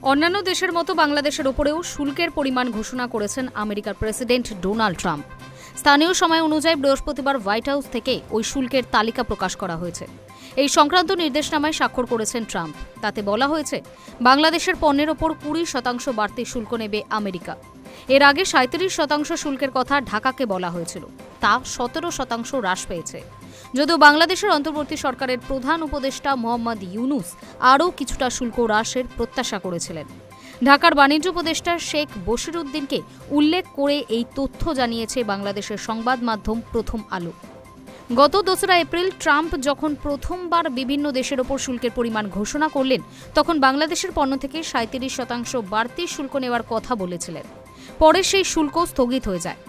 অন্যান্য দেশের মতো বাংলাদেশের ওপরেও শুল্কের পরিমাণ ঘোষণা করেছেন আমেরিকার প্রেসিডেন্ট ডোনাল্ড ট্রাম্প। স্থানীয় সময় অনুযায়ী বৃহস্পতিবার হোয়াইট হাউস থেকে ওই শুল্কের তালিকা প্রকাশ করা হয়েছে। এই সংক্রান্ত নির্দেশনামায় স্বাক্ষর করেছেন ট্রাম্প। তাতে বলা হয়েছে, বাংলাদেশের পণ্যের ওপর 20% বাড়তি শুল্ক নেবে আমেরিকা। এর আগে 37% শুল্কের কথা ঢাকাকে বলা হয়েছিল, তা 17% হ্রাস পেয়েছে। যদিও বাংলাদেশের অন্তর্বর্তী সরকারের প্রধান উপদেষ্টা মোহাম্মদ ইউনুস আরও কিছুটা শুল্ক হ্রাসের প্রত্যাশা করেছিলেন। ঢাকার বাণিজ্য উপদেষ্টা শেখ বশিরউদ্দিনকে উল্লেখ করে এই তথ্য জানিয়েছে বাংলাদেশের সংবাদ মাধ্যম প্রথম আলো। গত 2 এপ্রিল ট্রাম্প যখন প্রথমবার বিভিন্ন দেশের ওপর শুল্কের পরিমাণ ঘোষণা করলেন, তখন বাংলাদেশের পণ্য থেকে 37% বাড়তি শুল্ক নেওয়ার কথা বলেছিলেন। পরে সেই শুল্ক স্থগিত হয়ে যায়।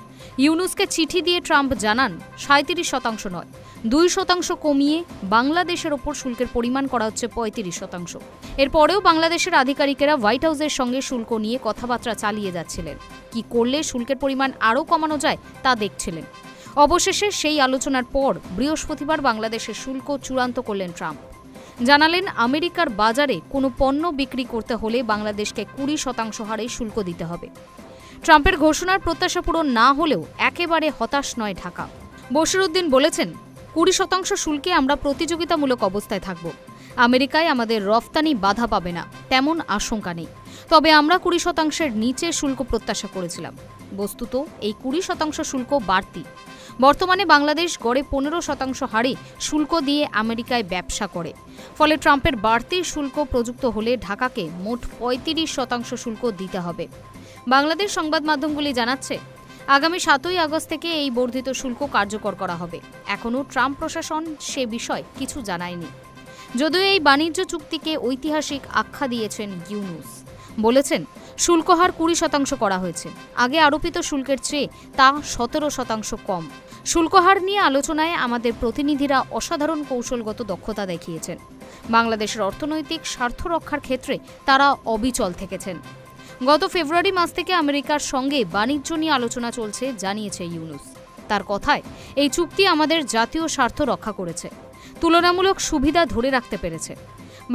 ইউনুসকে চিঠি দিয়ে ট্রাম্প জানান, 37% নয়, 2% কমিয়ে বাংলাদেশের ওপর শুল্কের পরিমাণ করা হচ্ছে 35%। এরপরেও বাংলাদেশের আধিকারিকেরা হোয়াইট হাউসের সঙ্গে শুল্ক নিয়ে কথাবার্তা চালিয়ে যাচ্ছিলেন। কি করলে শুল্কের পরিমাণ আরও কমানো যায় তা দেখছিলেন। অবশেষে সেই আলোচনার পর বৃহস্পতিবার বাংলাদেশের শুল্ক চূড়ান্ত করলেন ট্রাম্প। জানালেন, আমেরিকার বাজারে কোনো পণ্য বিক্রি করতে হলে বাংলাদেশকে 20% হারে শুল্ক দিতে হবে। ট্রাম্পের ঘোষণার প্রত্যাশা পূরণ না হলেও একেবারে হতাশ নয় ঢাকা। বশিরউদ্দিন বলেছেন, 20% শুল্কে আমরা প্রতিযোগিতামূলক অবস্থায় থাকব। আমেরিকায় আমাদের রফতানি বাধা পাবে না, তেমন আশঙ্কা নেই। তবে আমরা 20%-এর নিচে শুল্ক প্রত্যাশা করেছিলাম। বস্তুত এই 20% শুল্ক বাড়তি। বর্তমানে বাংলাদেশ গড়ে 15% হারে শুল্ক দিয়ে আমেরিকায় ব্যবসা করে। ফলে ট্রাম্পের বাড়তি শুল্ক প্রযুক্ত হলে ঢাকাকে মোট 35% শুল্ক দিতে হবে। বাংলাদেশ সংবাদ মাধ্যমগুলি জানাচ্ছে, আগামী 7ই আগস্ট থেকে এই বর্ধিত শুল্ক কার্যকর করা হবে। এখনও ট্রাম্প প্রশাসন সে বিষয়ে কিছু জানায়নি। যদিও এই বাণিজ্য চুক্তিকে ঐতিহাসিক আখ্যা দিয়েছেন ইউনুস। বলেছেন, শুল্ক হার 20% করা হয়েছে। আগে আরোপিত শুল্কের চেয়ে তা 17% কম। শুল্ক হার নিয়ে আলোচনায় আমাদের প্রতিনিধিরা অসাধারণ কৌশলগত দক্ষতা দেখিয়েছেন। বাংলাদেশের অর্থনৈতিক স্বার্থ রক্ষার ক্ষেত্রে তারা অবিচল থেকেছেন। গত ফেব্রুয়ারি মাস থেকে আমেরিকার সঙ্গে বাণিজ্য নিয়ে আলোচনা চলছে, জানিয়েছে ইউনুস। তার কথায়, এই চুক্তি আমাদের জাতীয় স্বার্থ রক্ষা করেছে, তুলনামূলক সুবিধা ধরে রাখতে পেরেছে।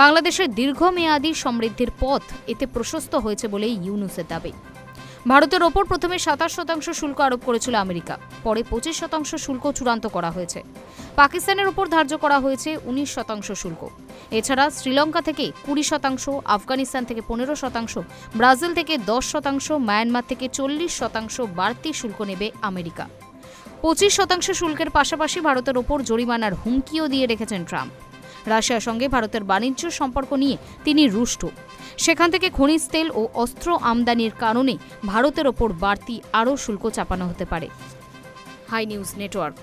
বাংলাদেশের দীর্ঘমেয়াদী সমৃদ্ধির পথ এতে প্রশস্ত হয়েছে বলেই ইউনুসের দাবি। ভারতের ওপর প্রথমে 27% শুল্ক আরোপ করেছিল আমেরিকা, পরে 25% শুল্ক চূড়ান্ত করা হয়েছে। পাকিস্তানের ওপর ধার্য করা হয়েছে 19% শুল্ক। এছাড়া শ্রীলঙ্কা থেকে 20%, আফগানিস্তান থেকে 15%, ব্রাজিল থেকে 10%, মায়ানমার থেকে 40% বাড়তি শুল্ক নেবে আমেরিকা। 25% শুল্কের পাশাপাশি ভারতের ওপর জরিমানার হুমকিও দিয়ে রেখেছেন ট্রাম্প। রাশিয়ার সঙ্গে ভারতের বাণিজ্য সম্পর্ক নিয়ে তিনি রুষ্ট। সেখান থেকে খনিজ তেল ও অস্ত্র আমদানির কারণে ভারতের ওপর বাড়তি আরও শুল্ক চাপানো হতে পারে। High news network.